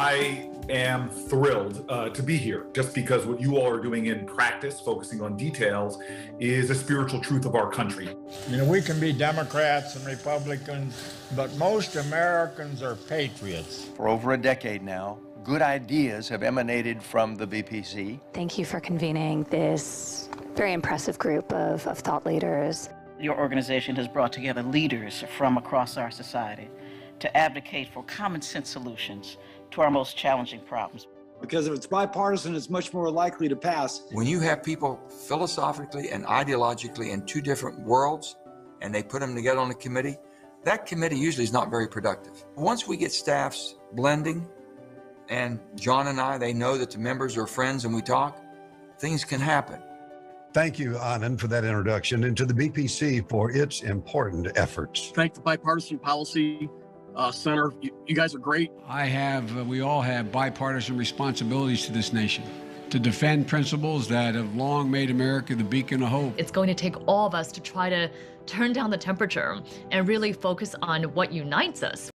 I am thrilled to be here, just because what you all are doing in practice, focusing on details, is a spiritual truth of our country. You know, we can be Democrats and Republicans, but most Americans are patriots. For over a decade now, good ideas have emanated from the BPC. Thank you for convening this very impressive group of thought leaders. Your organization has brought together leaders from across our society to advocate for common sense solutions to our most challenging problems. Because if it's bipartisan, it's much more likely to pass. When you have people philosophically and ideologically in two different worlds, and they put them together on a committee, that committee usually is not very productive. Once we get staffs blending, and John and I, they know that the members are friends and we talk, things can happen. Thank you, Anand, for that introduction, and to the BPC for its important efforts. Thank the Bipartisan Policy Center. You guys are great. We all have bipartisan responsibilities to this nation, to defend principles that have long made America the beacon of hope. It's going to take all of us to try to turn down the temperature and really focus on what unites us.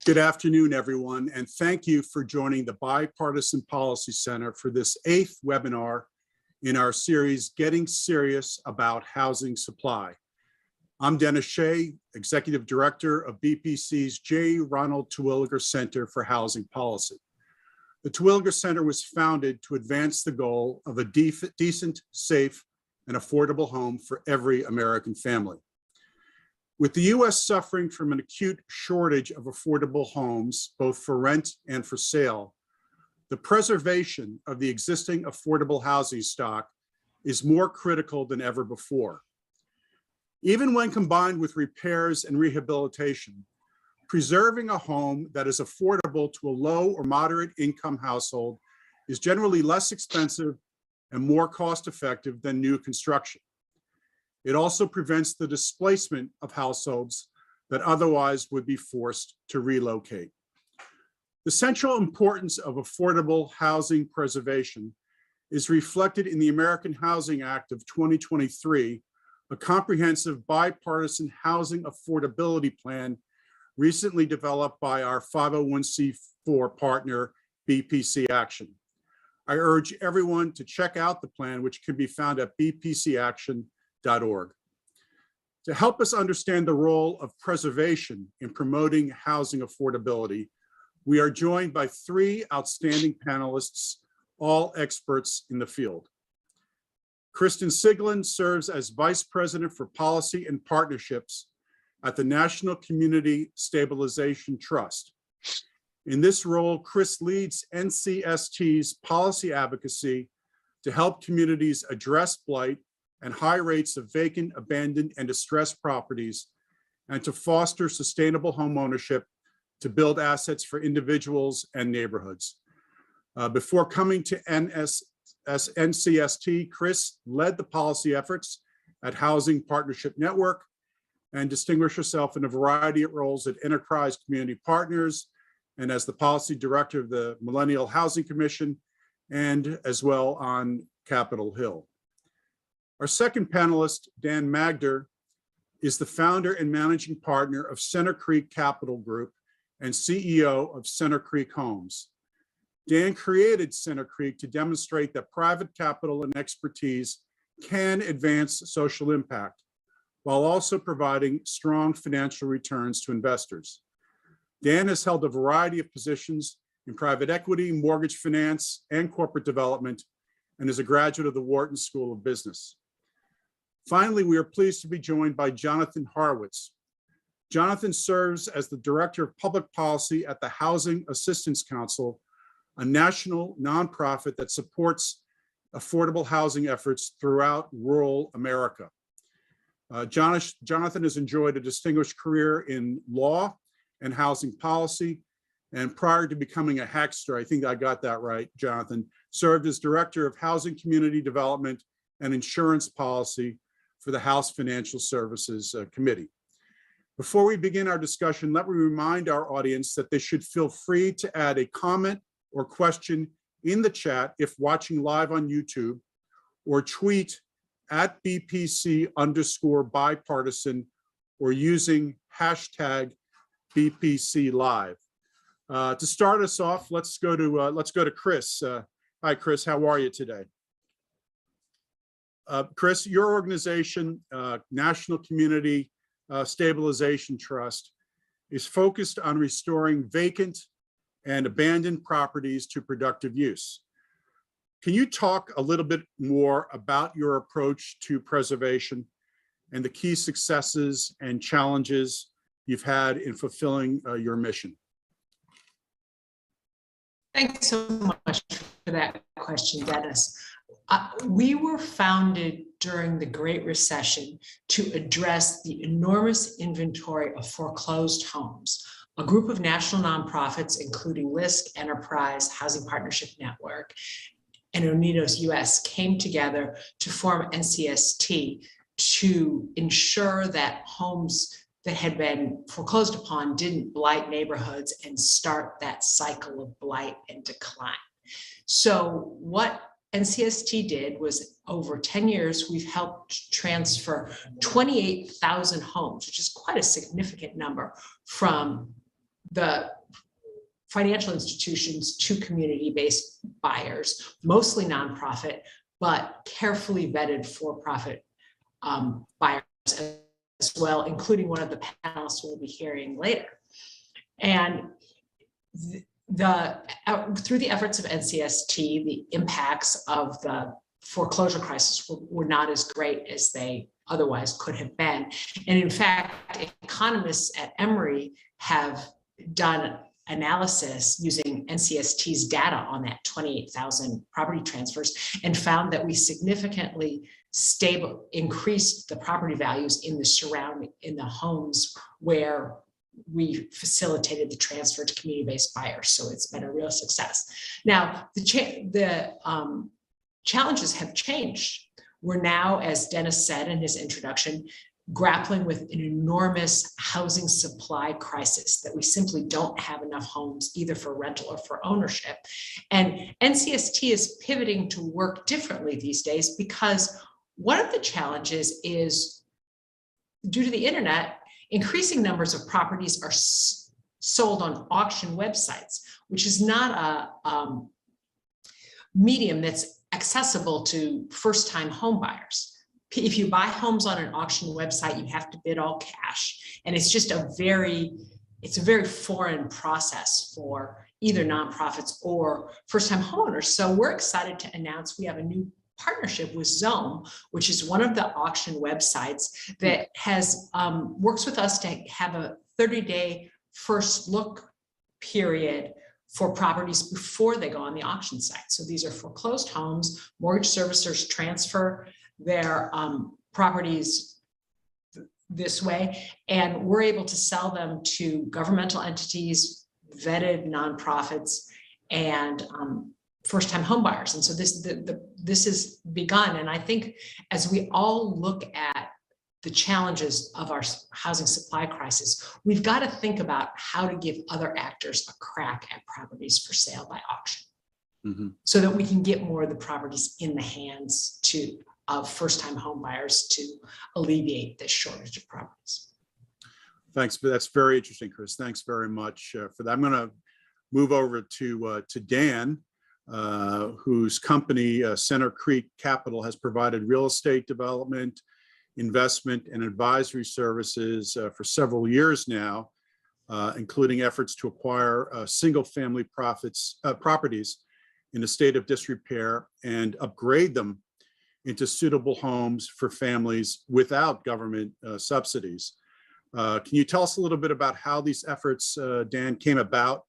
Good afternoon, everyone, and thank you for joining the Bipartisan Policy Center for this 8th webinar in our series, Getting Serious About Housing Supply. I'm Dennis Shea, Executive Director of BPC's J. Ronald Terwilliger Center for Housing Policy. The Terwilliger Center was founded to advance the goal of a decent, safe, and affordable home for every American family. With the U.S. suffering from an acute shortage of affordable homes, both for rent and for sale, the preservation of the existing affordable housing stock is more critical than ever before. Even when combined with repairs and rehabilitation, preserving a home that is affordable to a low or moderate income household is generally less expensive and more cost-effective than new construction. It also prevents the displacement of households that otherwise would be forced to relocate. The central importance of affordable housing preservation is reflected in the American Housing Act of 2023, a comprehensive bipartisan housing affordability plan recently developed by our 501c4 partner, BPC Action. I urge everyone to check out the plan, which can be found at bpcaction.org. To help us understand the role of preservation in promoting housing affordability, we are joined by 3 outstanding panelists, all experts in the field. Kristen Siglin serves as Vice President for Policy and Partnerships at the National Community Stabilization Trust. In this role, Chris leads NCST's policy advocacy to help communities address blight and high rates of vacant, abandoned, and distressed properties, and to foster sustainable home ownership to build assets for individuals and neighborhoods. Before coming to NCST, Chris led the policy efforts at Housing Partnership Network and distinguished herself in a variety of roles at Enterprise Community Partners and as the policy director of the Millennial Housing Commission, and as well on Capitol Hill. Our second panelist, Dan Magder, is the founder and managing partner of Center Creek Capital Group and CEO of Center Creek Homes. Dan created Center Creek to demonstrate that private capital and expertise can advance social impact while also providing strong financial returns to investors. Dan has held a variety of positions in private equity, mortgage finance, and corporate development, and is a graduate of the Wharton School of Business. Finally, we are pleased to be joined by Jonathan Horowitz. Jonathan serves as the Director of Public Policy at the Housing Assistance Council, a national nonprofit that supports affordable housing efforts throughout rural America. Jonathan has enjoyed a distinguished career in law and housing policy, and prior to becoming a hackster, I think I got that right, Jonathan, served as Director of Housing Community Development and Insurance Policy for the House Financial Services Committee. Before we begin our discussion, let me remind our audience that they should feel free to add a comment or question in the chat if watching live on YouTube, or tweet at BPC_bipartisan or using hashtag BPC Live. To start us off, let's go to Chris. Hi, Chris. How are you today? Chris, your organization, National Community Stabilization Trust, is focused on restoring vacant and abandoned properties to productive use. Can you talk a little bit more about your approach to preservation and the key successes and challenges you've had in fulfilling your mission? Thanks so much for that question, Dennis. We were founded during the Great Recession to address the enormous inventory of foreclosed homes. A group of national nonprofits, including LISC, Enterprise, Housing Partnership Network, and Unidos US, came together to form NCST to ensure that homes that had been foreclosed upon didn't blight neighborhoods and start that cycle of blight and decline. So what NCST did was, over 10 years, we've helped transfer 28,000 homes, which is quite a significant number, from the financial institutions to community-based buyers, mostly nonprofit, but carefully vetted for-profit buyers as well, including one of the panelists we'll be hearing later. And through the efforts of NCST, the impacts of the foreclosure crisis were not as great as they otherwise could have been. And in fact, economists at Emory have done analysis using NCST's data on that 28,000 property transfers and found that we significantly increased the property values in the homes where we facilitated the transfer to community-based buyers. So it's been a real success. Now, the challenges have changed. We're now, as Dennis said in his introduction, grappling with an enormous housing supply crisis that we simply don't have enough homes either for rental or for ownership. And NCST is pivoting to work differently these days because one of the challenges is, due to the internet, increasing numbers of properties are sold on auction websites, which is not a medium that's accessible to first-time home buyers. If you buy homes on an auction website, you have to bid all cash. And it's just a very foreign process for either nonprofits or first-time homeowners. So we're excited to announce we have a new partnership with Zome, which is one of the auction websites that has works with us to have a 30-day first look period for properties before they go on the auction site. So these are foreclosed homes. Mortgage servicers transfer their properties this way, and we're able to sell them to governmental entities, vetted nonprofits, and first-time home buyers. And so this has begun. And I think as we all look at the challenges of our housing supply crisis, we've got to think about how to give other actors a crack at properties for sale by auction, so that we can get more of the properties in the hands of first-time home buyers to alleviate this shortage of properties. Thanks. That's very interesting, Chris. Thanks very much for that. I'm going to move over to Dan, whose company, Center Creek Capital, has provided real estate development, investment, and advisory services for several years now, including efforts to acquire single-family properties in a state of disrepair and upgrade them into suitable homes for families without government subsidies. Can you tell us a little bit about how these efforts, Dan, came about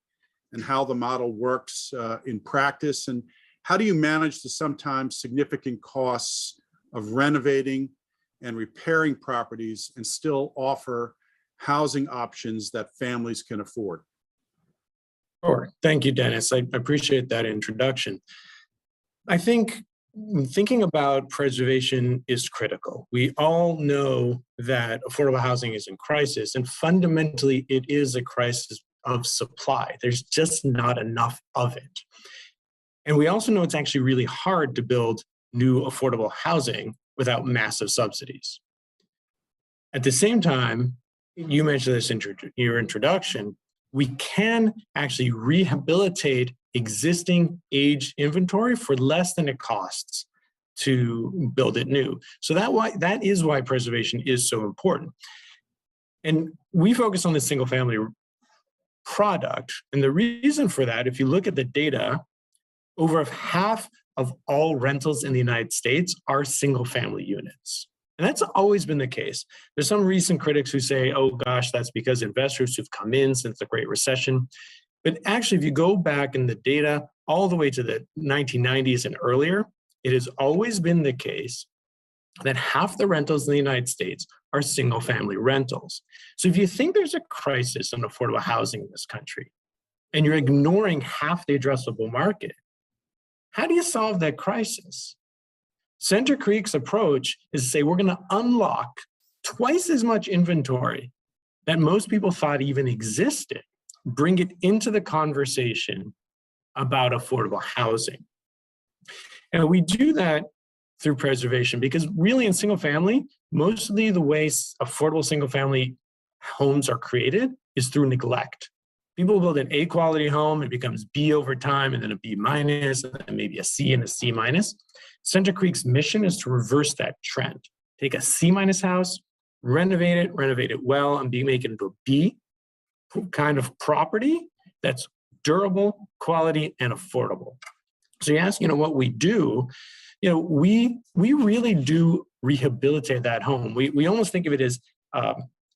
and how the model works in practice? And how do you manage the sometimes significant costs of renovating and repairing properties and still offer housing options that families can afford? Sure. Thank you, Dennis. I appreciate that introduction. I think thinking about preservation is critical. We all know that affordable housing is in crisis, and fundamentally it is a crisis of supply. There's just not enough of it. And we also know it's actually really hard to build new affordable housing without massive subsidies. At the same time, you mentioned this in your introduction, we can actually rehabilitate existing age inventory for less than it costs to build it new. So that is why preservation is so important. And we focus on the single family product. And the reason for that, if you look at the data, over half of all rentals in the United States are single family units. And that's always been the case. There's some recent critics who say, oh gosh, that's because investors who've come in since the Great Recession. But actually, if you go back in the data all the way to the 1990s and earlier, it has always been the case that half the rentals in the United States are single family rentals. So if you think there's a crisis in affordable housing in this country, and you're ignoring half the addressable market, how do you solve that crisis? Center Creek's approach is to say we're going to unlock twice as much inventory that most people thought even existed, bring it into the conversation about affordable housing. And we do that through preservation because really in single family, mostly the way affordable single family homes are created is through neglect. People build an A quality home, it becomes B over time, and then a B minus, and then maybe a C and a C minus. Center Creek's mission is to reverse that trend. Take a C minus house, renovate it well, and make it into a B kind of property that's durable, quality, and affordable. So you ask, what we do, we really do rehabilitate that home. We almost think of it as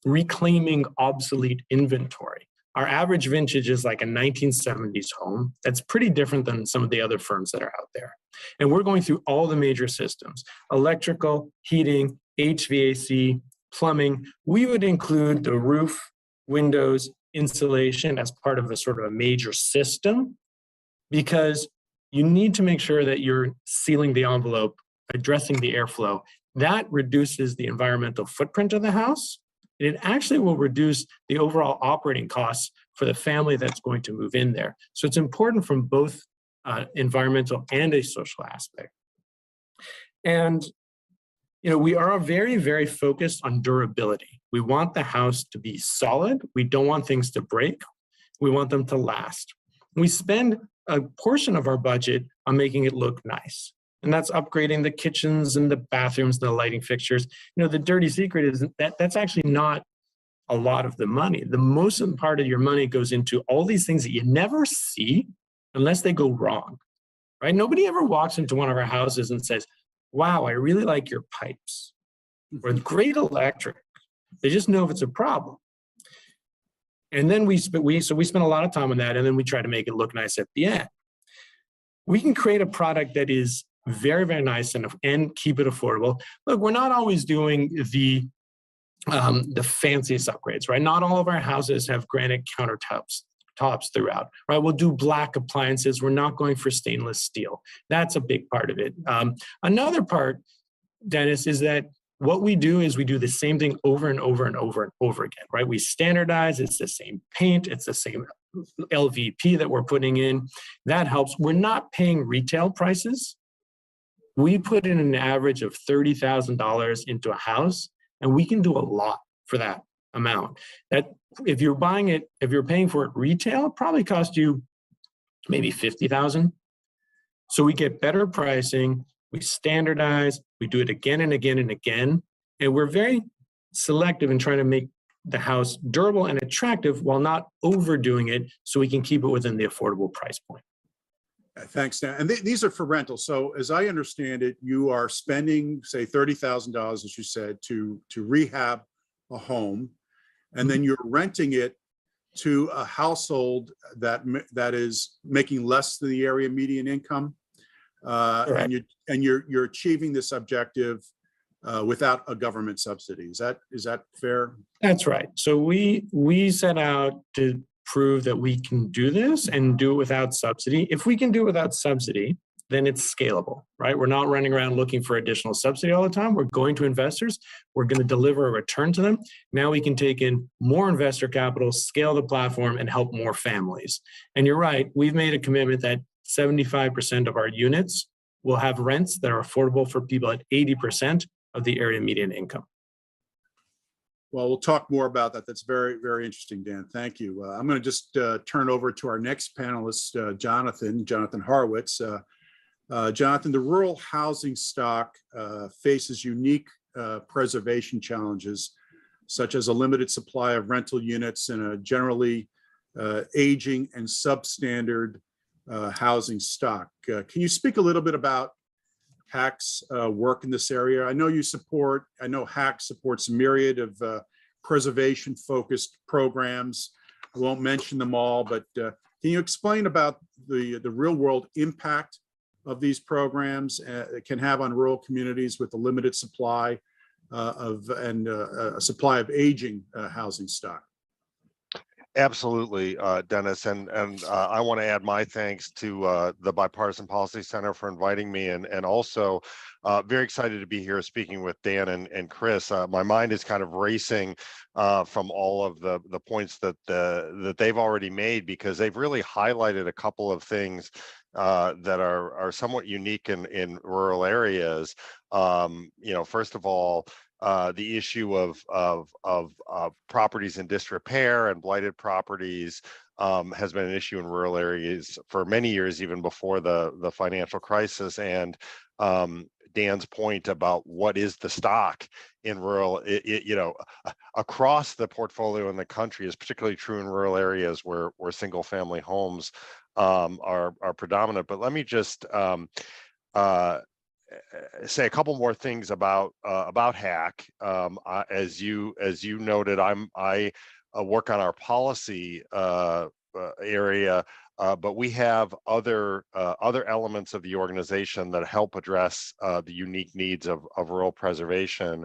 reclaiming obsolete inventory. Our average vintage is like a 1970s home. That's pretty different than some of the other firms that are out there. And we're going through all the major systems: electrical, heating, HVAC, plumbing. We would include the roof, windows, insulation as part of a sort of a major system, because you need to make sure that you're sealing the envelope, addressing the airflow. That reduces the environmental footprint of the house. It actually will reduce the overall operating costs for the family that's going to move in there. So it's important from both environmental and a social aspect. And we are very, very focused on durability. We want the house to be solid. We don't want things to break. We want them to last. We spend a portion of our budget on making it look nice. And that's upgrading the kitchens and the bathrooms, and the lighting fixtures. The dirty secret is that's actually not a lot of the money. The most important part of your money goes into all these things that you never see unless they go wrong, right? Nobody ever walks into one of our houses and says, wow, I really like your pipes, or great electric. They just know if it's a problem. And then we spend a lot of time on that, and then we try to make it look nice at the end. We can create a product that is very, very nice and keep it affordable. Look, we're not always doing the fanciest upgrades, right? Not all of our houses have granite countertops throughout, right? We'll do black appliances. We're not going for stainless steel. That's a big part of it. Another part, Dennis, is that what we do is we do the same thing over and over and over and over again, right? We standardize. It's the same paint. It's the same LVP that we're putting in. That helps. We're not paying retail prices. We put in an average of $30,000 into a house, and we can do a lot for that amount. That if you're paying for it retail, it probably cost you maybe $50,000. So we get better pricing, we standardize, we do it again and again and again, and we're very selective in trying to make the house durable and attractive while not overdoing it, so we can keep it within the affordable price point. Thanks, Dan. And these are for rental. So as I understand it, you are spending, say, $30,000, as you said, to rehab a home, and then you're renting it to a household that is making less than the area median income, and you're achieving this objective without a government subsidy. Is that fair? That's right. So we set out to prove that we can do this and do it without subsidy. If we can do it without subsidy, then it's scalable, right? We're not running around looking for additional subsidy all the time. We're going to investors. We're going to deliver a return to them. Now we can take in more investor capital, scale the platform, and help more families. And you're right, we've made a commitment that 75% of our units will have rents that are affordable for people at 80% of the area median income. Well, we'll talk more about that. That's very, very interesting, Dan. Thank you. I'm going to just turn over to our next panelist, Jonathan Horowitz. Jonathan, the rural housing stock faces unique preservation challenges, such as a limited supply of rental units and a generally aging and substandard housing stock. Can you speak a little bit about HAC's work in this area? I know HAC supports a myriad of preservation-focused programs. I won't mention them all, but can you explain about the real-world impact of these programs can have on rural communities with a limited supply a supply of aging housing stock? Absolutely, Dennis, and I want to add my thanks to the Bipartisan Policy Center for inviting me, and also very excited to be here speaking with Dan and Chris. My mind is kind of racing from all of the points that they've already made, because they've really highlighted a couple of things that are somewhat unique in rural areas. First of all, the issue of properties in disrepair and blighted properties has been an issue in rural areas for many years, even before the financial crisis. And Dan's point about what is the stock in rural, across the portfolio in the country is particularly true in rural areas where single family homes are predominant. But let me just say a couple more things about HAC. As you noted, I work on our policy area, but we have other elements of the organization that help address the unique needs of rural preservation.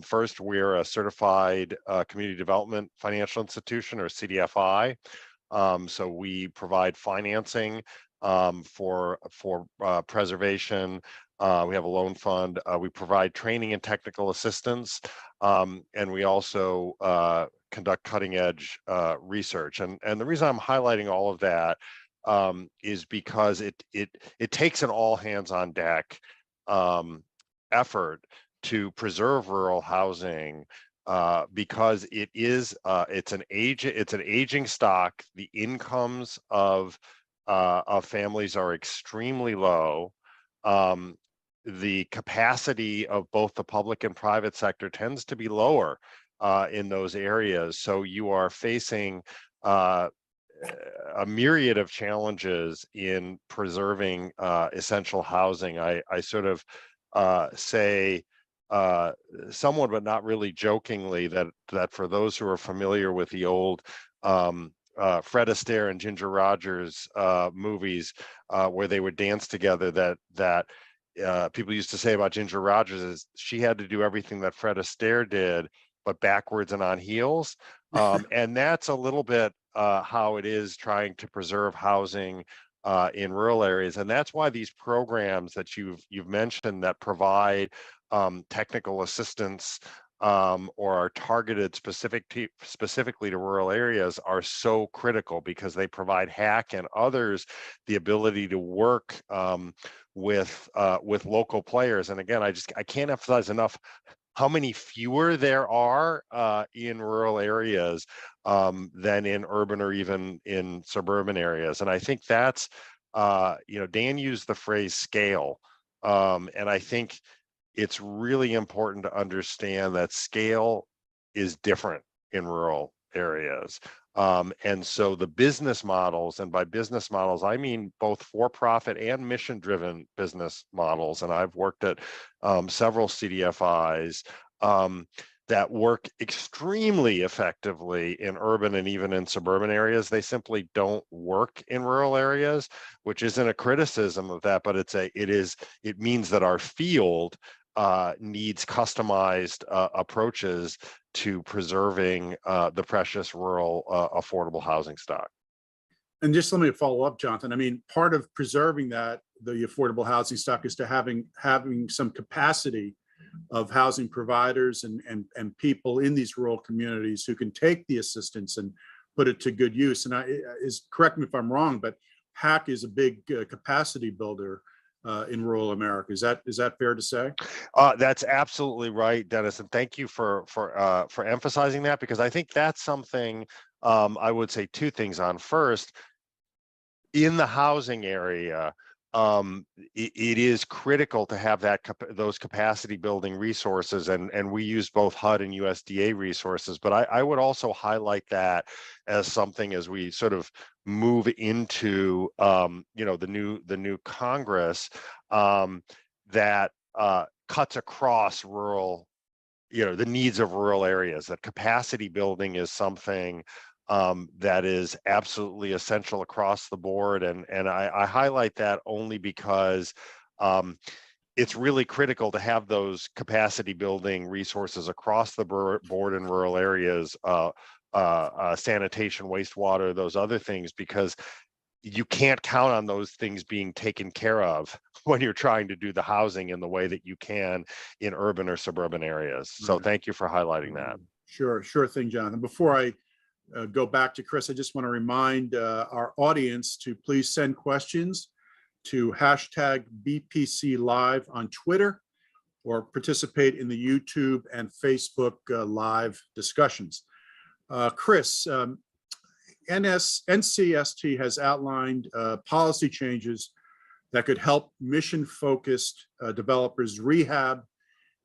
First, we're a certified community development financial institution, or CDFI. So we provide financing for preservation. We have a loan fund. We provide training and technical assistance, and we also conduct cutting edge research. And the reason I'm highlighting all of that is because it takes an all hands on deck effort to preserve rural housing, because it's an aging stock. The incomes of families are extremely low. The capacity of both the public and private sector tends to be lower in those areas. So you are facing a myriad of challenges in preserving essential housing. I sort of say somewhat, but not really jokingly, that for those who are familiar with the old Fred Astaire and Ginger Rogers movies, where they would dance together, that people used to say about Ginger Rogers is she had to do everything that Fred Astaire did, but backwards and on heels. And that's a little bit how it is trying to preserve housing in rural areas. And that's why these programs that you've mentioned that provide technical assistance or are targeted specifically to rural areas are so critical, because they provide HAC and others the ability to work with local players. And again, I can't emphasize enough how many fewer there are in rural areas than in urban or even in suburban areas. And I think that's, Dan used the phrase scale, and I think it's really important to understand that scale is different in rural areas. And so the business models, and by business models, I mean both for-profit and mission-driven business models. And I've worked at several CDFIs that work extremely effectively in urban and even in suburban areas. They simply don't work in rural areas, which isn't a criticism of that, but it means that our field needs customized approaches to preserving the precious rural affordable housing stock. And just let me follow up, Jonathan. I mean, part of preserving the affordable housing stock is to having some capacity of housing providers and people in these rural communities who can take the assistance and put it to good use. And correct me if I'm wrong, but HAC is a big capacity builder in rural America. Is that fair to say? That's absolutely right, Dennis, and thank you for emphasizing that, because I think that's something I would say two things on. First, in the housing area, it is critical to have those capacity building resources, and we use both HUD and USDA resources. But I would also highlight that as something as we sort of move into the new Congress that cuts across rural, the needs of rural areas. That capacity building is something that is absolutely essential across the board. And I highlight that only because it's really critical to have those capacity building resources across the board in rural areas, sanitation, wastewater, those other things, because you can't count on those things being taken care of when you're trying to do the housing in the way that you can in urban or suburban areas. So thank you for highlighting that. Sure thing, Jonathan. Before I go back to Chris, I just want to remind our audience to please send questions to #BPC Live on Twitter, or participate in the YouTube and Facebook live discussions. Chris, NCST has outlined policy changes that could help mission-focused developers rehab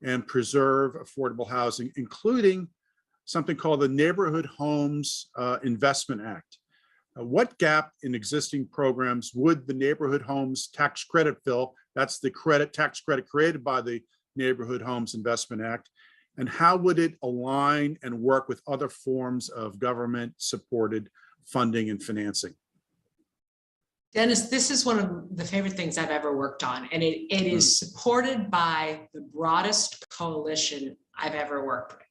and preserve affordable housing, including something called the Neighborhood Homes Investment Act. What gap in existing programs would the Neighborhood Homes Tax Credit fill? That's the tax credit created by the Neighborhood Homes Investment Act. And how would it align and work with other forms of government-supported funding and financing? Dennis, this is one of the favorite things I've ever worked on, and it is supported by the broadest coalition I've ever worked with.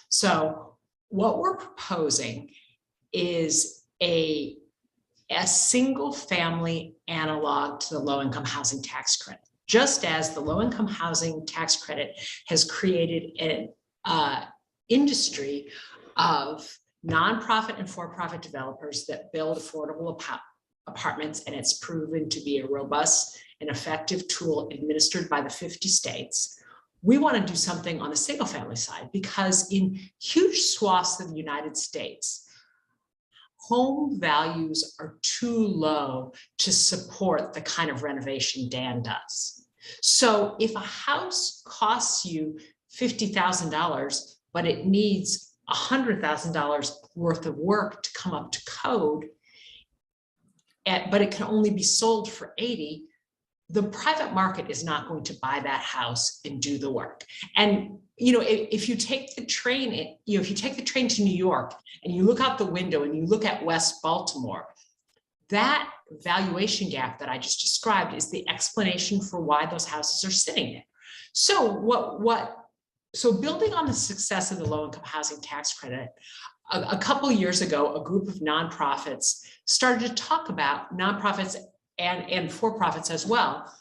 So what we're proposing is a single family analog to the low-income housing tax credit. Just as the low-income housing tax credit has created an industry of nonprofit and for-profit developers that build affordable apartments, and it's proven to be a robust and effective tool administered by the 50 states. We want to do something on the single family side, because in huge swaths of the United States, home values are too low to support the kind of renovation Dan does. So if a house costs you $50,000, but it needs $100,000 worth of work to come up to code, but it can only be sold for $80,000, the private market is not going to buy that house and do the work. And if you take the train, if you take the train to New York and you look out the window and you look at West Baltimore, that valuation gap that I just described is the explanation for why those houses are sitting there. So so building on the success of the low-income housing tax credit, a couple of years ago, a group of nonprofits started to talk about, nonprofits and for-profits as well,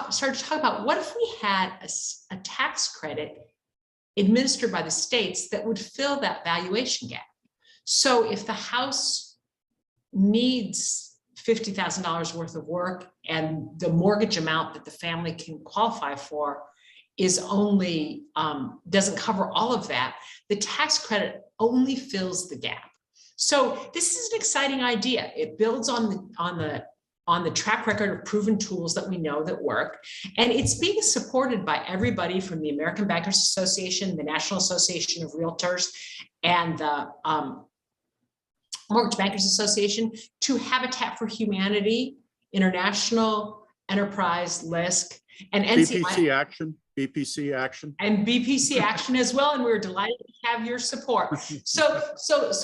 started to talk about, what if we had a tax credit administered by the states that would fill that valuation gap? So if the house needs $50,000 worth of work and the mortgage amount that the family can qualify for is only, doesn't cover all of that, the tax credit only fills the gap. So this is an exciting idea. It builds on the track record of proven tools that we know that work. And it's being supported by everybody from the American Bankers Association, the National Association of Realtors, and the Mortgage Bankers Association, to Habitat for Humanity, International Enterprise, LISC, and BPC Action. And BPC Action as well. And we're delighted to have your support. So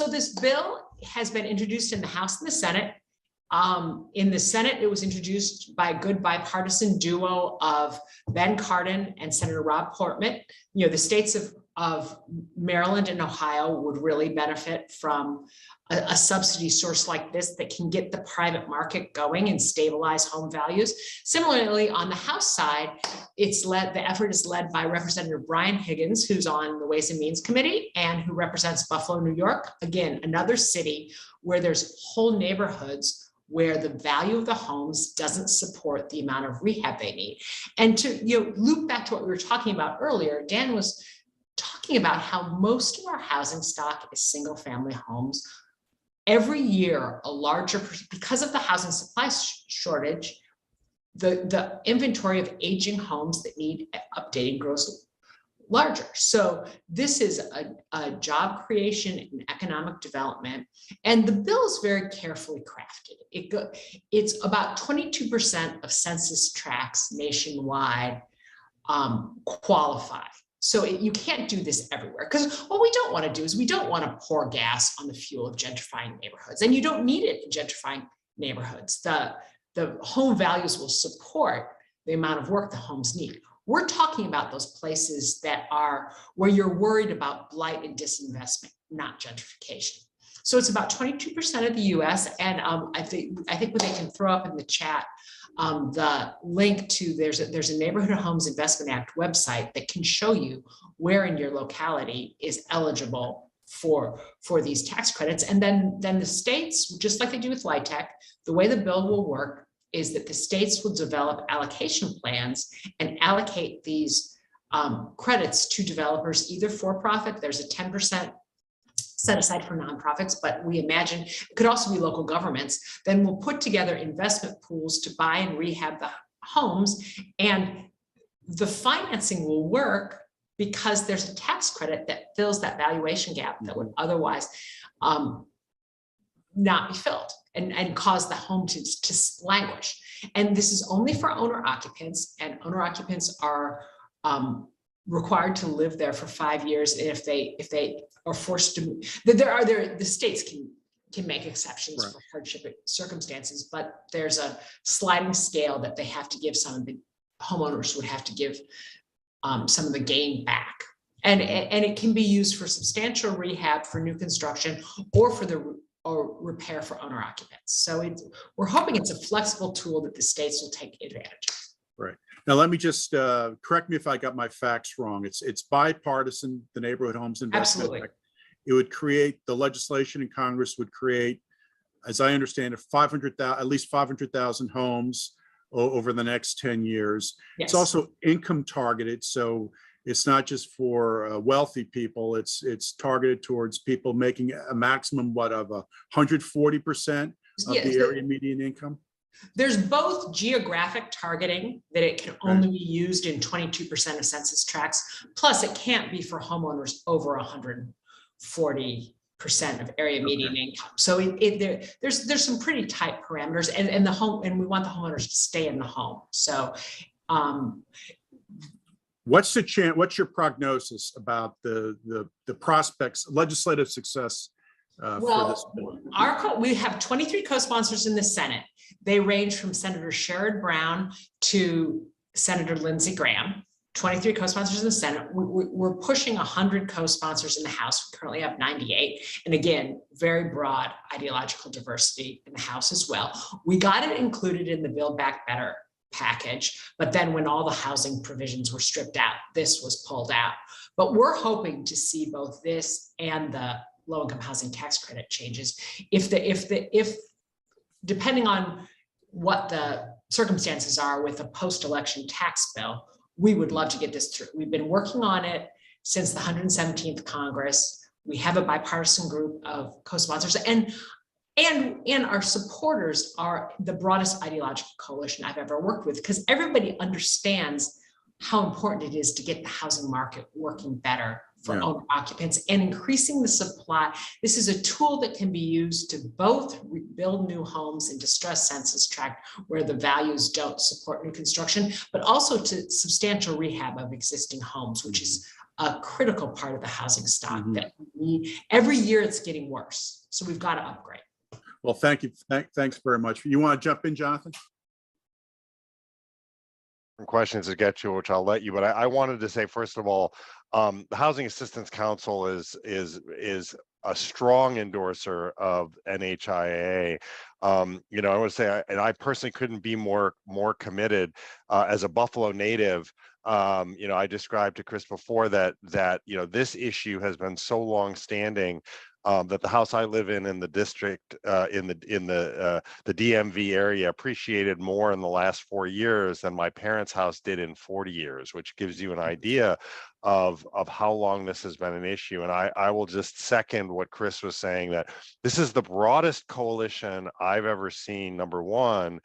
this bill has been introduced in the House and the Senate. In the Senate, it was introduced by a good bipartisan duo of Ben Cardin and Senator Rob Portman. The states of Maryland and Ohio would really benefit from a subsidy source like this that can get the private market going and stabilize home values. Similarly, on the House side, the effort is led by Representative Brian Higgins, who's on the Ways and Means Committee and who represents Buffalo, New York. Again, another city where there's whole neighborhoods where the value of the homes doesn't support the amount of rehab they need. And to loop back to what we were talking about earlier, Dan was talking about how most of our housing stock is single family homes. Every year, because of the housing supply shortage, the inventory of aging homes that need updating grows larger. So this is a job creation and economic development. And the bill is very carefully crafted. It's about 22% of census tracts nationwide qualify. So you can't do this everywhere, because what we don't want to do is we don't want to pour gas on the fuel of gentrifying neighborhoods, and you don't need it in gentrifying neighborhoods. The home values will support the amount of work the homes need. We're talking about those places that are where you're worried about blight and disinvestment, not gentrification. So it's about 22% of the US. And I think what they can throw up in the chat, the link to there's a Neighborhood Homes Investment Act website that can show you where in your locality is eligible for these tax credits. And then the states, just like they do with LIHTC, the way the bill will work is that the states will develop allocation plans and allocate these credits to developers, either for profit. There's a 10% set aside for nonprofits, but we imagine it could also be local governments. Then we'll put together investment pools to buy and rehab the homes, and the financing will work because there's a tax credit that fills that valuation gap that would otherwise not be filled and cause the home to languish. And this is only for owner occupants, and owner occupants are required to live there for 5 years. And if they are forced to move, the states can make exceptions for hardship circumstances, but there's a sliding scale that they have to give. Some of the homeowners would have to give some of the gain back. And it can be used for substantial rehab for new construction or for repair for owner occupants. So we're hoping it's a flexible tool that the states will take advantage of. Right. Now, let me just correct me if I got my facts wrong. It's bipartisan, the Neighborhood Homes Investment Act. It would create, the legislation in Congress would create, as I understand it, at least 500,000 homes over the next 10 years. Yes. It's also income targeted. So it's not just for wealthy people. It's targeted towards people making a maximum, of 140% of the area median income? There's both geographic targeting, that it can only be used in 22% of census tracts, plus it can't be for homeowners over 140% of area median income. So there's some pretty tight parameters, and we want the homeowners to stay in the home. So what's your prognosis about the prospects, legislative success for this bill? We have 23 co-sponsors in the Senate. They range from Senator Sherrod Brown to Senator Lindsey Graham. 23 co-sponsors in the Senate. We're pushing 100 co-sponsors in the House. We currently have 98. And again, very broad ideological diversity in the House as well. We got it included in the Build Back Better package, but then when all the housing provisions were stripped out, this was pulled out. But we're hoping to see both this and the low-income housing tax credit changes. If depending on what the circumstances are with a post-election tax bill, we would love to get this through. We've been working on it since the 117th Congress. We have a bipartisan group of co-sponsors, and our supporters are the broadest ideological coalition I've ever worked with, because everybody understands how important it is to get the housing market working better for owner occupants and increasing the supply. This is a tool that can be used to both build new homes in distressed census tract where the values don't support new construction, but also to substantial rehab of existing homes, which is a critical part of the housing stock that we need. Every year it's getting worse. So we've got to upgrade. Well, thank you. Thanks very much. You want to jump in, Jonathan? Questions to get to, which I'll let you, but I wanted to say, first of all, the Housing Assistance Council is a strong endorser of NHIA. I would say, and I personally couldn't be more committed as a Buffalo native. I described to Chris before that this issue has been so long standing that the house I live in the district in the DMV area appreciated more in the last 4 years than my parents' house did in 40 years, which gives you an idea of how long this has been an issue. And I will just second what Chris was saying, that this is the broadest coalition I've ever seen, number one,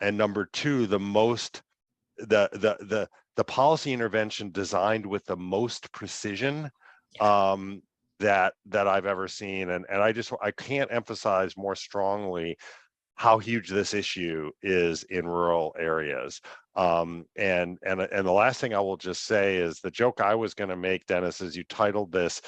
and number two, the most the policy intervention designed with the most precision that I've ever seen. And I can't emphasize more strongly how huge this issue is in rural areas. And the last thing I will just say is the joke I was going to make, Dennis, is you titled this,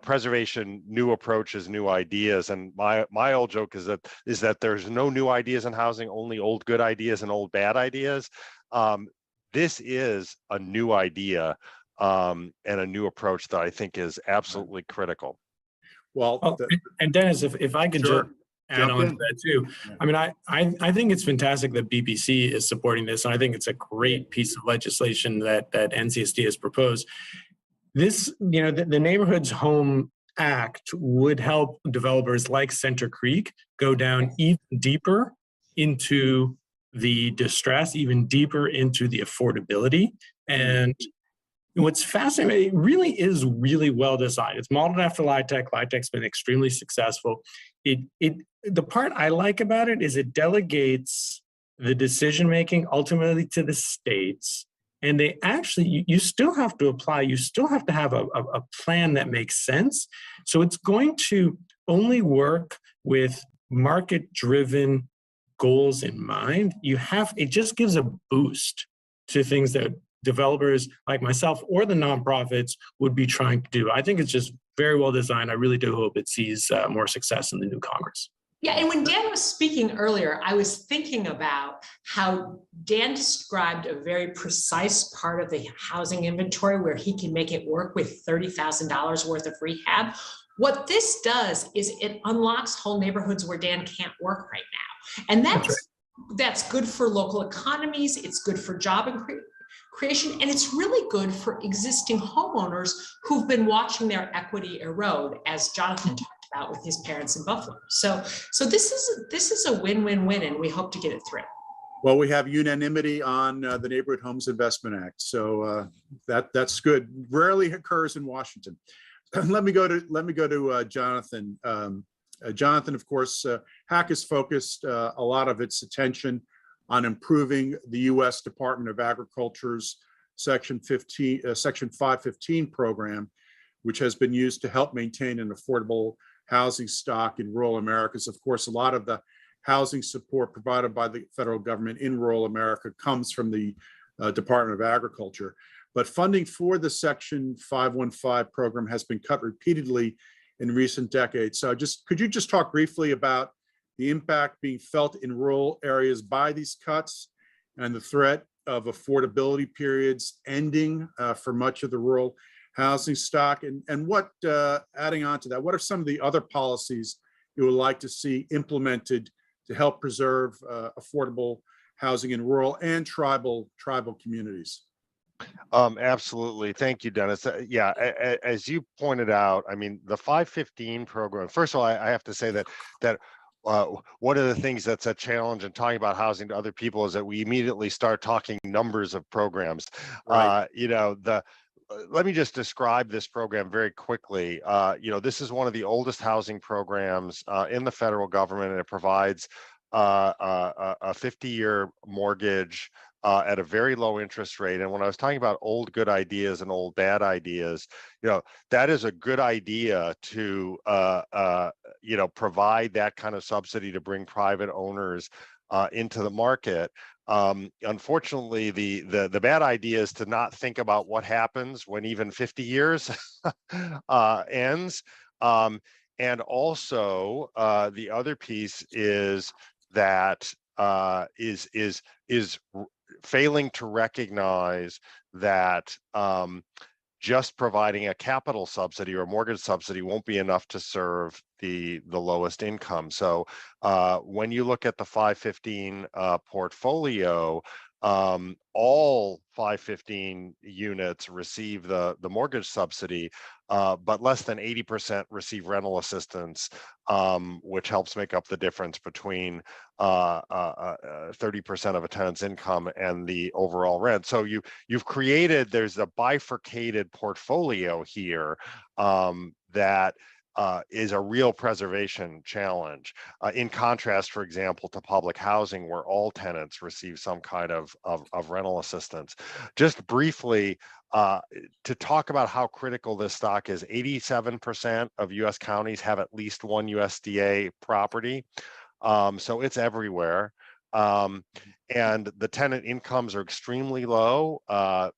preservation, new approaches, new ideas. And my old joke is that there's no new ideas in housing, only old good ideas and old bad ideas. This is a new idea and a new approach that I think is absolutely critical. Well, and Dennis, if I could sure. just add on to that too. Yeah. I mean, I think it's fantastic that BPC is supporting this, and I think it's a great piece of legislation that NCSD has proposed. This, the Neighborhoods Home Act would help developers like Center Creek go down even deeper into the distress, even deeper into the affordability. And what's fascinating, it really is really well designed. It's modeled after LIHTC. LIHTC's been extremely successful. The part I like about it is it delegates the decision-making ultimately to the states. And they actually, you still have to apply, you still have to have a plan that makes sense. So it's going to only work with market-driven goals in mind. It just gives a boost to things that developers like myself or the nonprofits would be trying to do. I think it's just very well designed. I really do hope it sees more success in the new Congress. Yeah, and when Dan was speaking earlier, I was thinking about how Dan described a very precise part of the housing inventory where he can make it work with $30,000 worth of rehab. What this does is it unlocks whole neighborhoods where Dan can't work right now. And that's good for local economies, it's good for job creation, and it's really good for existing homeowners who've been watching their equity erode, as Jonathan talked about with his parents in Buffalo. So this is a win-win-win, and we hope to get it through. Well, we have unanimity on the Neighborhood Homes Investment Act, so that's good. Rarely occurs in Washington. Let me go to Jonathan. Jonathan, of course, HAC has focused a lot of its attention on improving the U.S. Department of Agriculture's Section 515 program, which has been used to help maintain an affordable housing stock in rural Americas. Of course, a lot of the housing support provided by the federal government in rural America comes from the Department of Agriculture. But funding for the Section 515 program has been cut repeatedly in recent decades. So could you just talk briefly about the impact being felt in rural areas by these cuts and the threat of affordability periods ending for much of the rural housing stock? And what, adding on to that, what are some of the other policies you would like to see implemented to help preserve affordable housing in rural and tribal communities? Absolutely. Thank you, Dennis. Yeah, as you pointed out, I mean, the 515 program, first of all, I have to say that one of the things that's a challenge in talking about housing to other people is that we immediately start talking numbers of programs. Right. Let me just describe this program very quickly. This is one of the oldest housing programs in the federal government, and it provides a 50-year mortgage at a very low interest rate. And when I was talking about old good ideas and old bad ideas, that is a good idea to provide that kind of subsidy to bring private owners into the market. Unfortunately, the bad idea is to not think about what happens when even 50 years ends. And also, the other piece is that is failing to recognize that just providing a capital subsidy or a mortgage subsidy won't be enough to serve the lowest income. So when you look at the 515 portfolio, all 515 units receive the mortgage subsidy, but less than 80% receive rental assistance, which helps make up the difference between 30% of a tenant's income and the overall rent. So there's a bifurcated portfolio here that is a real preservation challenge. In contrast, for example, to public housing, where all tenants receive some kind of rental assistance. Just briefly, to talk about how critical this stock is, 87% of US counties have at least one USDA property. So it's everywhere. And the tenant incomes are extremely low.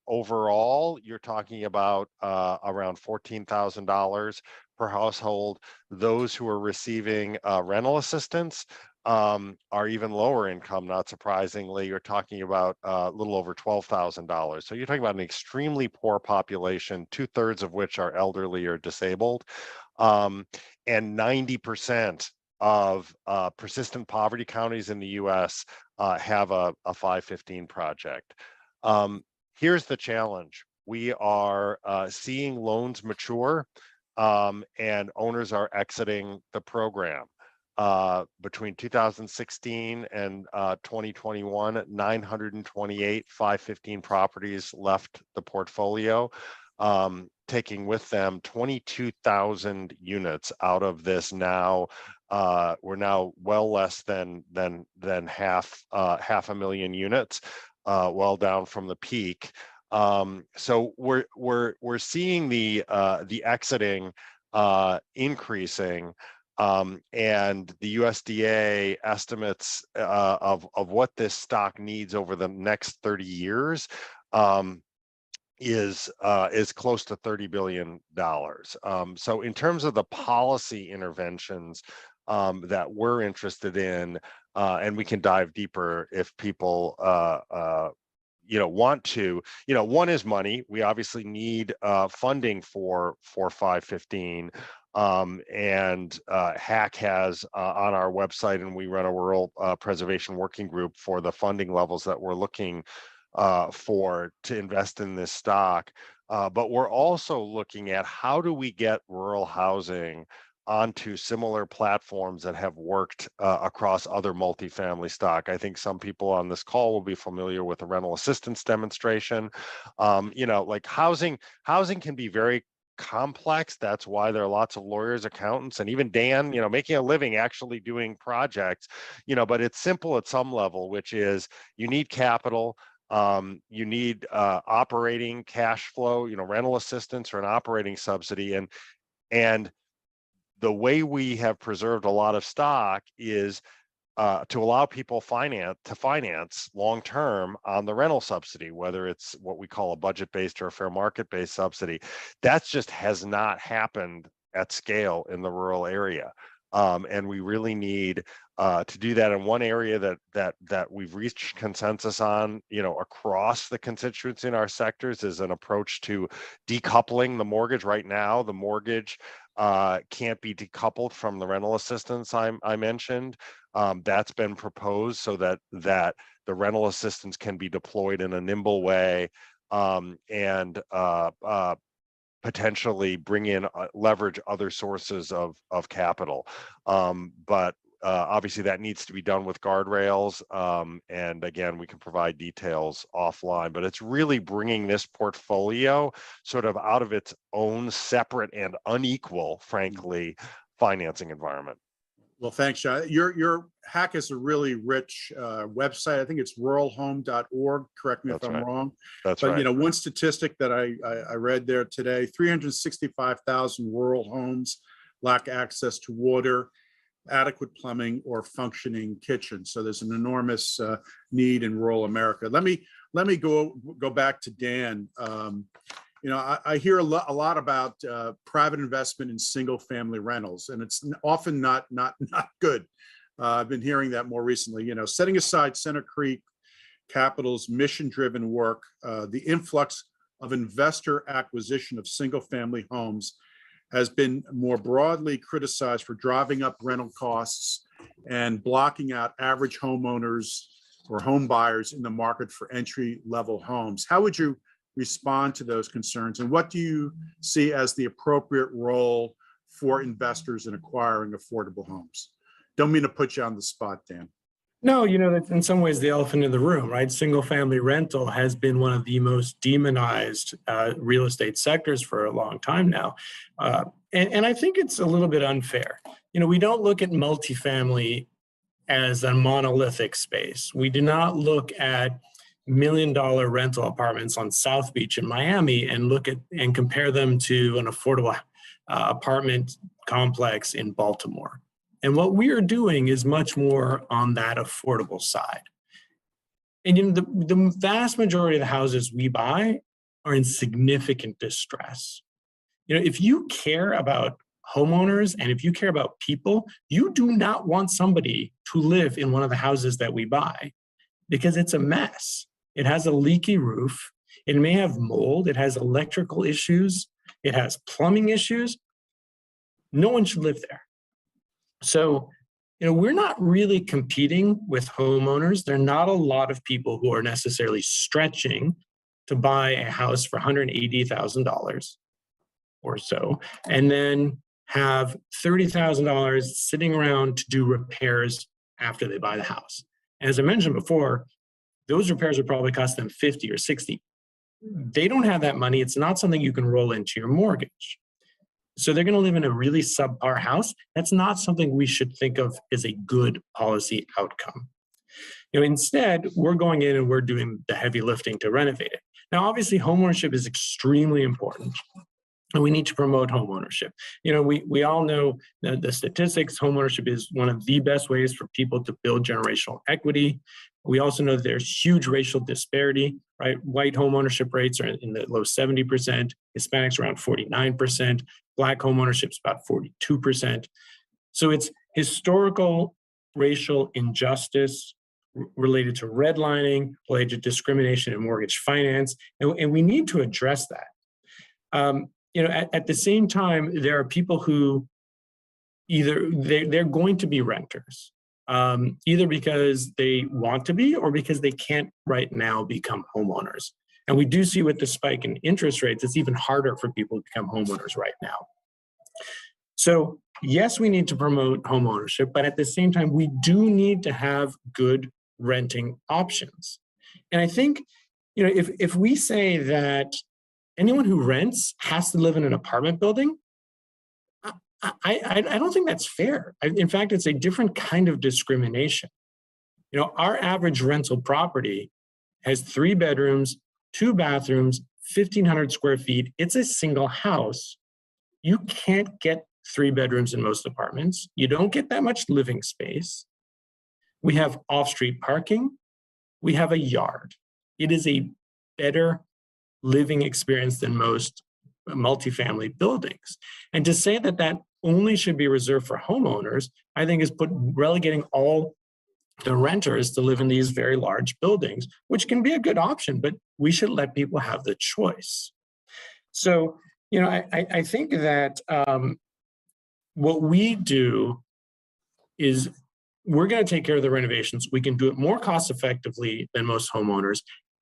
Overall, you're talking about around $14,000 per household. Those who are receiving rental assistance are even lower income, not surprisingly. You're talking about a little over $12,000. So you're talking about an extremely poor population, 2/3 of which are elderly or disabled. And 90% of persistent poverty counties in the US have a 515 project. Here's the challenge. We are seeing loans mature and owners are exiting the program. Between 2016 and 2021, 928 515 properties left the portfolio, taking with them 22,000 units out of this now. We're now well less than half a million units, well down from the peak. So we're seeing the exiting increasing, and the USDA estimates of what this stock needs over the next 30 years is close to $30 billion. So in terms of the policy interventions that we're interested in, and we can dive deeper if people want to, one is money. We obviously need funding for 515. And HAC has on our website, and we run a rural preservation working group for the funding levels that we're looking for to invest in this stock. But we're also looking at how do we get rural housing onto similar platforms that have worked across other multifamily stock. I think some people on this call will be familiar with the rental assistance demonstration. Like housing can be very complex. That's why there are lots of lawyers, accountants, and even Dan, making a living actually doing projects, but it's simple at some level, which is you need capital. You need operating cash flow, rental assistance or an operating subsidy. And the way we have preserved a lot of stock is to allow people to finance long-term on the rental subsidy, whether it's what we call a budget-based or a fair market-based subsidy. That just has not happened at scale in the rural area. And we really need to do that. And one area that we've reached consensus on, across the constituents in our sectors is an approach to decoupling the mortgage. Right now, the mortgage can't be decoupled from the rental assistance I mentioned. That's been proposed so that the rental assistance can be deployed in a nimble way and potentially bring in leverage other sources of capital. But obviously that needs to be done with guardrails. And again, we can provide details offline, but it's really bringing this portfolio sort of out of its own separate and unequal, frankly, financing environment. Well, thanks, John. Your HAC is a really rich website. I think it's ruralhome.org. Correct me if I'm wrong. That's right. But one statistic that I read there today: 365,000 rural homes lack access to water, adequate plumbing, or functioning kitchen. So there's an enormous need in rural America. Let me go back to Dan. I hear a lot about private investment in single family rentals, and it's often not good. I've been hearing that more recently. Setting aside Center Creek Capital's mission-driven work, the influx of investor acquisition of single family homes has been more broadly criticized for driving up rental costs and blocking out average homeowners or home buyers in the market for entry-level homes. How would you respond to those concerns? And what do you see as the appropriate role for investors in acquiring affordable homes? Don't mean to put you on the spot, Dan. No, you know, that's in some ways the elephant in the room, right? Single family rental has been one of the most demonized real estate sectors for a long time now. And I think it's a little bit unfair. You know, we don't look at multifamily as a monolithic space. We do not look at $1 million rental apartments on South Beach in Miami and look at and compare them to an affordable apartment complex in Baltimore. And what we are doing is much more on that affordable side. And you know, the vast majority of the houses we buy are in significant distress. You know, if you care about homeowners and if you care about people, you do not want somebody to live in one of the houses that we buy because it's a mess. It has a leaky roof. It may have mold. It has electrical issues. It has plumbing issues. No one should live there. So, you know, we're not really competing with homeowners. There are not a lot of people who are necessarily stretching to buy a house for $180,000 or so, and then have $30,000 sitting around to do repairs after they buy the house. And as I mentioned before, those repairs would probably cost them 50 or 60. They don't have that money. It's not something you can roll into your mortgage. So they're going to live in a really subpar house. That's not something we should think of as a good policy outcome. You know, instead, we're going in and we're doing the heavy lifting to renovate it. Now, obviously, homeownership is extremely important, and we need to promote homeownership. You know, we all know the statistics. Homeownership is one of the best ways for people to build generational equity. We also know that there's huge racial disparity, right? White homeownership rates are in the low 70%, Hispanics around 49%, Black homeownership is about 42%. So it's historical racial injustice related to redlining, related to discrimination in mortgage finance, and we need to address that. You know, at the same time, there are people who either they're going to be renters, either because they want to be or because they can't right now become homeowners. And we do see with the spike in interest rates, it's even harder for people to become homeowners right now. So yes, we need to promote homeownership, but at the same time, we do need to have good renting options. And I think, you know, if we say that anyone who rents has to live in an apartment building, I don't think that's fair. In fact, it's a different kind of discrimination. You know, our average rental property has 3 bedrooms, 2 bathrooms, 1,500 square feet. It's a single house. You can't get 3 bedrooms in most apartments. You don't get that much living space. We have off-street parking. We have a yard. It is a better living experience than most multifamily buildings. And to say that that only should be reserved for homeowners, I think is relegating all the renters to live in these very large buildings, which can be a good option, but we should let people have the choice. So, you know, I think that what we do is we're going to take care of the renovations. We can do it more cost effectively than most homeowners.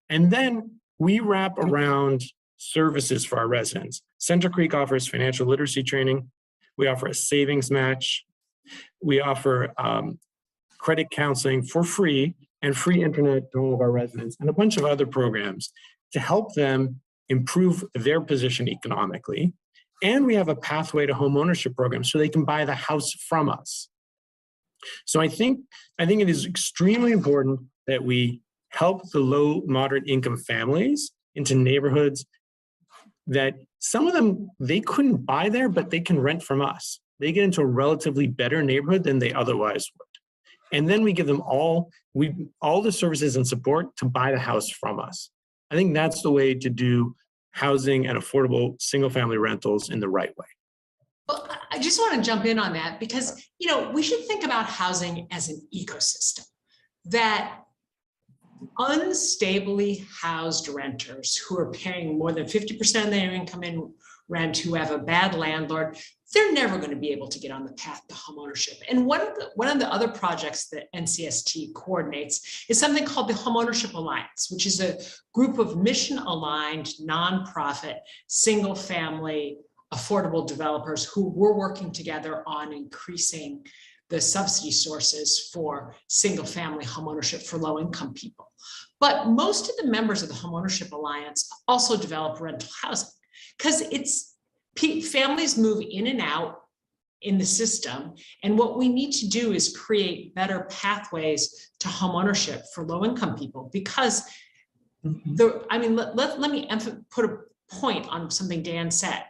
And then we wrap around services for our residents. Center Creek offers financial literacy training. We offer a savings match. We offer credit counseling for free and free internet to all of our residents and a bunch of other programs to help them improve their position economically. And we have a pathway to homeownership program so they can buy the house from us. So I think it is extremely important that we help the low, moderate income families into neighborhoods that some of them, they couldn't buy there, but they can rent from us. They get into a relatively better neighborhood than they otherwise would. And then we give them all the services and support to buy the house from us. I think that's the way to do housing and affordable single family rentals in the right way. Well, I just want to jump in on that because, you know, we should think about housing as an ecosystem, that unstably housed renters who are paying more than 50% of their income in rent, who have a bad landlord, they're never going to be able to get on the path to homeownership. And one of the other projects that NCST coordinates is something called the Homeownership Alliance, which is a group of mission-aligned, nonprofit, single-family, affordable developers who were working together on increasing the subsidy sources for single-family homeownership for low-income people. But most of the members of the Homeownership Alliance also develop rental housing, because families move in and out in the system. And what we need to do is create better pathways to homeownership for low-income people, because let me put a point on something Dan said.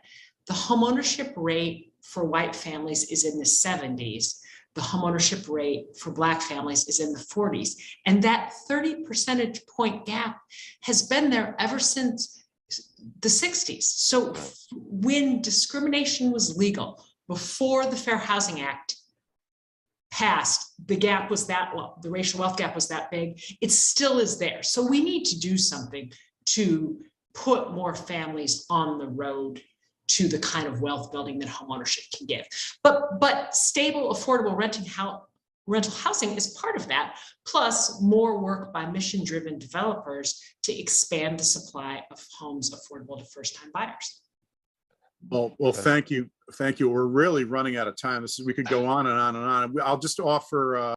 The homeownership rate for white families is in the 70s. The homeownership rate for Black families is in the 40s. And that 30 percentage point gap has been there ever since the 60s. So when discrimination was legal, before the Fair Housing Act passed, the gap was that low, the racial wealth gap was that big. It still is there. So we need to do something to put more families on the road to the kind of wealth building that homeownership can give. But stable, affordable rental housing is part of that, plus more work by mission-driven developers to expand the supply of homes affordable to first-time buyers. Well, thank you. Thank you. We're really running out of time. We could go on and on and on. I'll just offer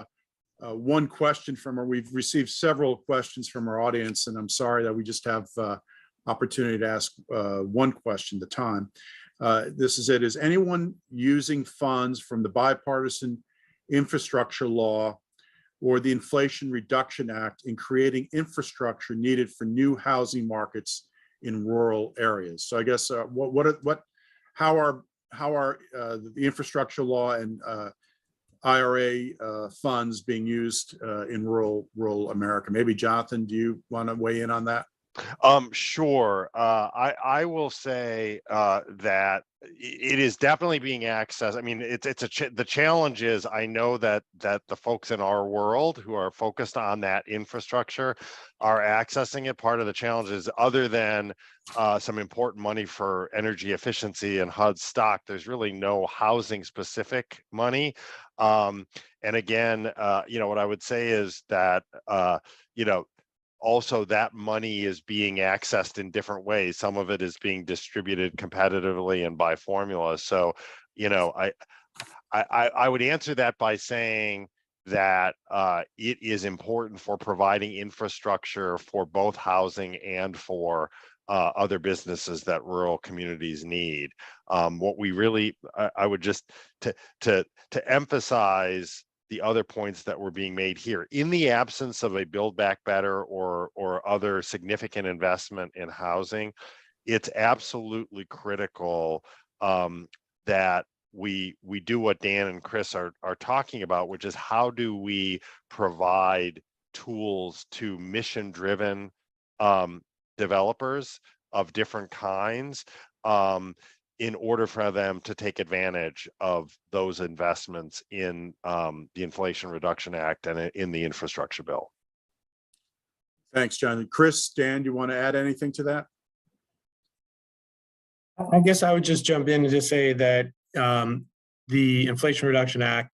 one question from her. We've received several questions from our audience, and I'm sorry that we just have opportunity to ask one question at a time. This is it. Is anyone using funds from the Bipartisan Infrastructure Law or the Inflation Reduction Act in creating infrastructure needed for new housing markets in rural areas? So I guess how are the infrastructure law and IRA funds being used in rural America? Maybe Jonathan, do you want to weigh in on that? Sure. I will say that it is definitely being accessed. I mean, the challenge is, I know that the folks in our world who are focused on that infrastructure are accessing it. Part of the challenge is, other than some important money for energy efficiency and HUD stock, there's really no housing specific money. And again, what I would say is that, also that money is being accessed in different ways. Some of it is being distributed competitively and by formula. So, I would answer that by saying that it is important for providing infrastructure for both housing and for other businesses that rural communities need. What we really, I would just to emphasize the other points that were being made here. In the absence of a Build Back Better or other significant investment in housing, it's absolutely critical that we do what Dan and Chris are talking about, which is, how do we provide tools to mission-driven developers of different kinds in order for them to take advantage of those investments in the Inflation Reduction Act and in the infrastructure bill. Thanks, John. Chris, Dan, do you want to add anything to that? I guess I would just jump in and just say that the Inflation Reduction Act,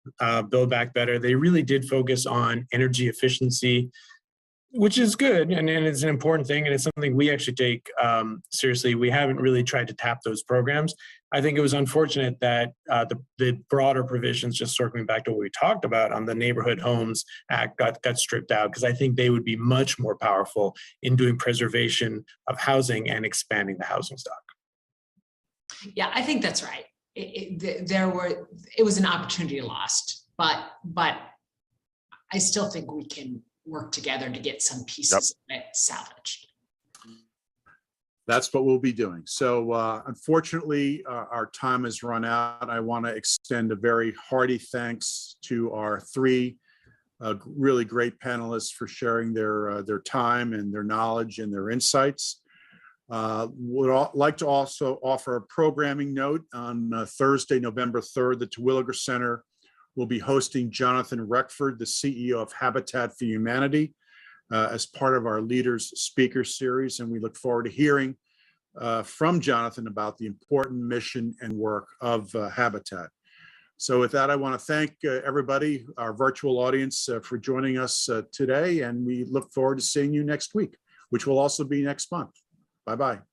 Build Back Better, they really did focus on energy efficiency, which is good, and it's an important thing, and it's something we actually take seriously. We haven't really tried to tap those programs. I think it was unfortunate that the broader provisions, just circling back to what we talked about on the Neighborhood Homes Act, got stripped out, because I think they would be much more powerful in doing preservation of housing and expanding the housing stock. Yeah, I think that's right. It was an opportunity lost, but I still think we can work together to get some pieces of it salvaged. That's what we'll be doing. So unfortunately, our time has run out. I want to extend a very hearty thanks to our three really great panelists for sharing their time and their knowledge and their insights. Would like to also offer a programming note. On Thursday, November 3rd, the Terwilliger Center will be hosting Jonathan Reckford, the CEO of Habitat for Humanity. as part of our Leaders Speaker Series, and we look forward to hearing from Jonathan about the important mission and work of Habitat. So with that, I want to thank everybody, our virtual audience, for joining us today, and we look forward to seeing you next week, which will also be next month. Bye-bye.